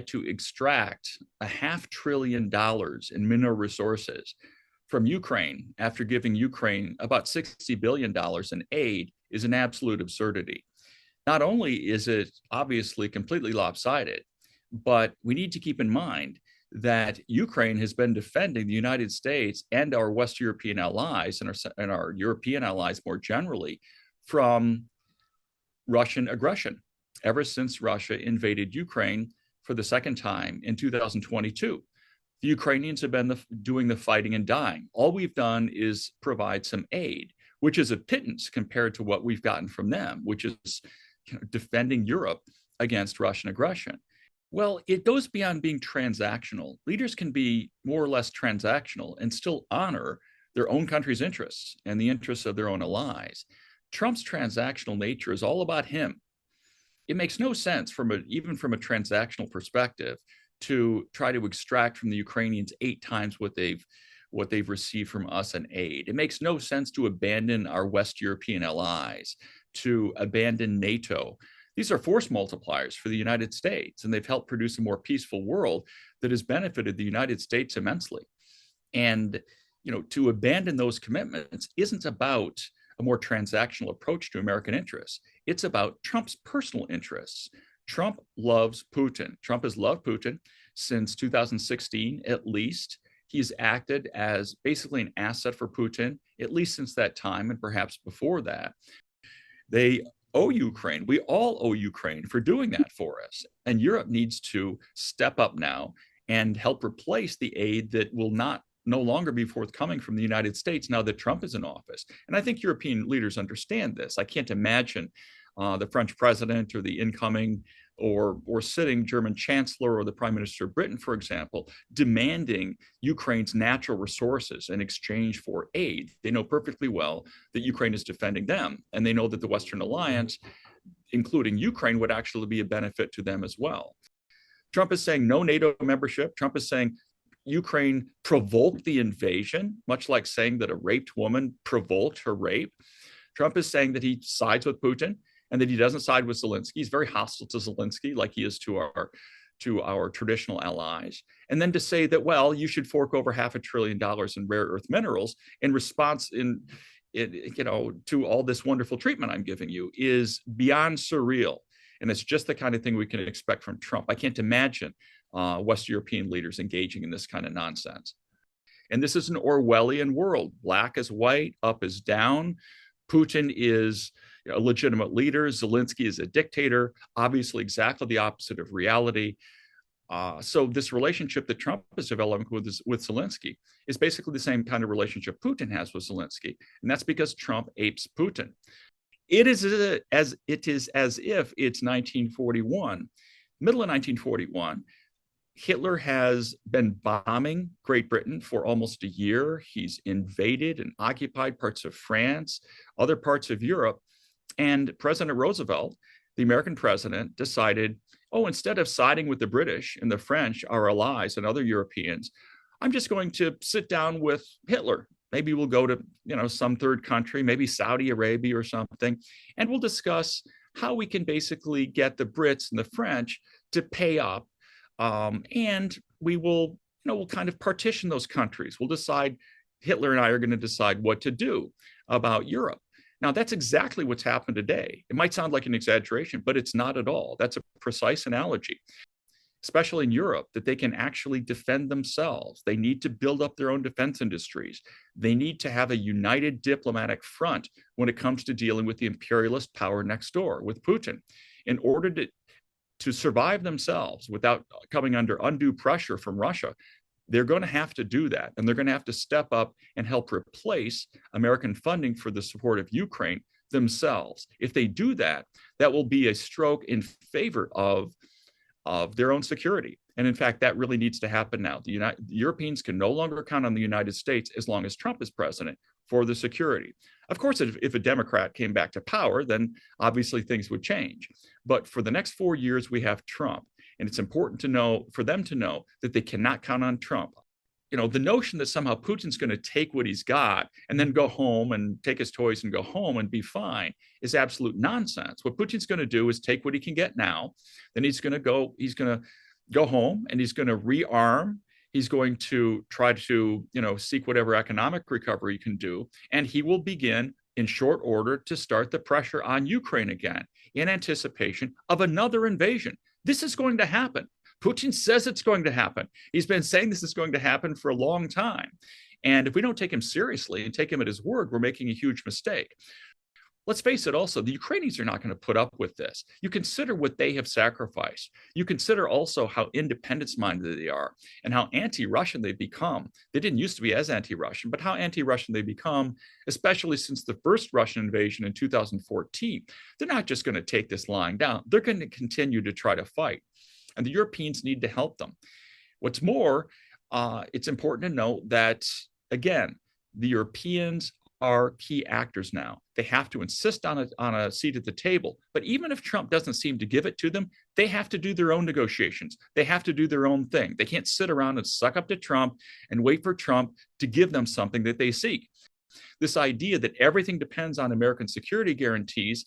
to extract $500 billion in mineral resources from Ukraine after giving Ukraine about $60 billion in aid is an absolute absurdity. Not only is it obviously completely lopsided, but we need to keep in mind that Ukraine has been defending the United States and our West European allies and our European allies more generally from Russian aggression ever since Russia invaded Ukraine for the second time in 2022. The Ukrainians have been doing the fighting and dying. All we've done is provide some aid, which is a pittance compared to what we've gotten from them, which is defending Europe against Russian aggression. Well, it goes beyond being transactional. Leaders can be more or less transactional and still honor their own country's interests and the interests of their own allies. Trump's transactional nature is all about him. It makes no sense even from a transactional perspective to try to extract from the Ukrainians 8 times what they've received from us in aid. It makes no sense to abandon our West European allies, to abandon NATO. These are force multipliers for the United States, and they've helped produce a more peaceful world that has benefited the United States immensely. And to abandon those commitments isn't about a more transactional approach to American interests. It's about Trump's personal interests. Trump loves Putin. Trump has loved Putin since 2016, at least. He's acted as basically an asset for Putin, at least since that time, and perhaps before that. They owe Ukraine. We all owe Ukraine for doing that for us. And Europe needs to step up now and help replace the aid that will no longer be forthcoming from the United States now that Trump is in office. And I think European leaders understand this. I can't imagine the French president or the incoming or sitting German chancellor or the prime minister of Britain, for example, demanding Ukraine's natural resources in exchange for aid. They know perfectly well that Ukraine is defending them, and they know that the Western alliance, including Ukraine, would actually be a benefit to them as well. Trump is saying no NATO membership. Trump is saying Ukraine provoked the invasion, much like saying that a raped woman provoked her rape. Trump is saying that he sides with Putin and that he doesn't side with Zelensky. He's very hostile to Zelensky, like he is to our traditional allies. And then to say that, well, you should fork over $500 billion in rare earth minerals in response to all this wonderful treatment I'm giving you is beyond surreal. And it's just the kind of thing we can expect from Trump. I can't imagine West European leaders engaging in this kind of nonsense. And this is an Orwellian world. Black is white, up is down. Putin is a legitimate leader. Zelensky is a dictator, obviously exactly the opposite of reality. So this relationship that Trump is developing with Zelensky is basically the same kind of relationship Putin has with Zelensky. And that's because Trump apes Putin. It is as if it's 1941. Middle of 1941, Hitler has been bombing Great Britain for almost a year. He's invaded and occupied parts of France, other parts of Europe. And President Roosevelt, the American president, decided, instead of siding with the British and the French, our allies and other Europeans, I'm just going to sit down with Hitler. Maybe we'll go to, some third country, maybe Saudi Arabia or something, and we'll discuss how we can basically get the Brits and the French to pay up. And we will, we'll kind of partition those countries. We'll decide, Hitler and I are going to decide what to do about Europe. Now, that's exactly what's happened today. It might sound like an exaggeration, but it's not at all. That's a precise analogy, especially in Europe, that they can actually defend themselves. They need to build up their own defense industries. They need to have a united diplomatic front when it comes to dealing with the imperialist power next door, with Putin, in order to survive themselves without coming under undue pressure from Russia. They're going to have to do that, and they're going to have to step up and help replace American funding for the support of Ukraine themselves. If they do that, that will be a stroke in favor of their own security. And in fact, that really needs to happen now. The Europeans can no longer count on the United States as long as Trump is president for the security. Of course, if a Democrat came back to power, then obviously things would change. But for the next 4 years, we have Trump. And it's important for them to know that they cannot count on Trump. The notion that somehow Putin's going to take what he's got and then go home and take his toys and go home and be fine is absolute nonsense. What Putin's going to do is take what he can get now. Then he's going to go home and he's going to rearm. He's going to try to, seek whatever economic recovery he can do, and he will begin in short order to start the pressure on Ukraine again in anticipation of another invasion. This is going to happen. Putin says it's going to happen. He's been saying this is going to happen for a long time. And if we don't take him seriously and take him at his word, we're making a huge mistake. Let's face it also, the Ukrainians are not going to put up with this. You consider what they have sacrificed. You consider also how independence-minded they are and how anti-Russian they've become. They didn't used to be as anti-Russian, but how anti-Russian they've become, especially since the first Russian invasion in 2014. They're not just going to take this lying down. They're going to continue to try to fight. And the Europeans need to help them. What's more, it's important to note that, again, the Europeans are key actors now. They have to insist on a seat at the table. But even if Trump doesn't seem to give it to them, they have to do their own negotiations. They have to do their own thing. They can't sit around and suck up to Trump and wait for Trump to give them something that they seek. This idea that everything depends on American security guarantees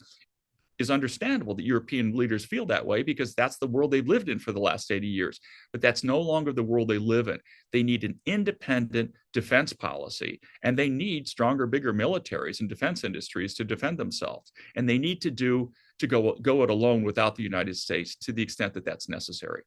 is understandable that European leaders feel that way because that's the world they've lived in for the last 80 years. But that's no longer the world they live in. They need an independent defense policy, and they need stronger, bigger militaries and defense industries to defend themselves. And they need to go it alone without the United States to the extent that that's necessary.